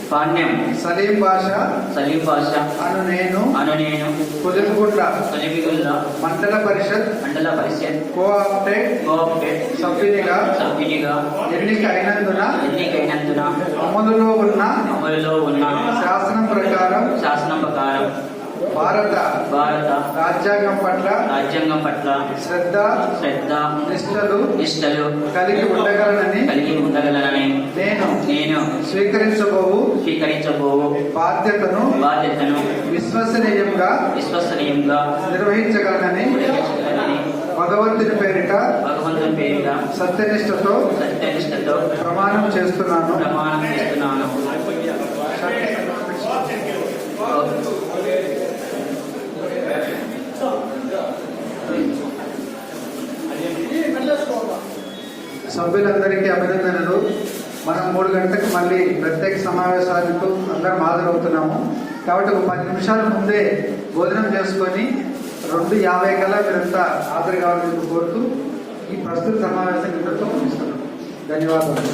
పాణ్యం సలీం భాష అను నేను కొలిమిగుండ్ల మండల పరిషత్ కోఆప్టెడ్ సభ్యునిగా ఎన్నిక అయినందున అమలులో ఉన్న శాసనం ప్రకారం భారత రాజ్యాంగం పట్ల శ్రద్ధ నిష్టలు కలిగి ఉండగలనని నేను స్వీకరించబోవు బాధ్యతను విశ్వసనీయంగా నిర్వహించగలనని భగవంతుని పేరిట సత్యనిష్టతో ప్రమాణం చేస్తున్నాను. సభ్యులందరికీ అభినందనలు. మనం 3 గంటలకు మళ్ళీ ప్రత్యేక సమావేశాలకు అందరం హాజరవుతున్నాము. కాబట్టి ఒక 10 నిమిషాల ముందే భోజనం చేసుకొని 2:50 కల్లా మీరంతా హాజరు కావాలని కోరుతూ ఈ ప్రస్తుత సమావేశం ఇంతటితో ముగిస్తున్నాం. ధన్యవాదాలు.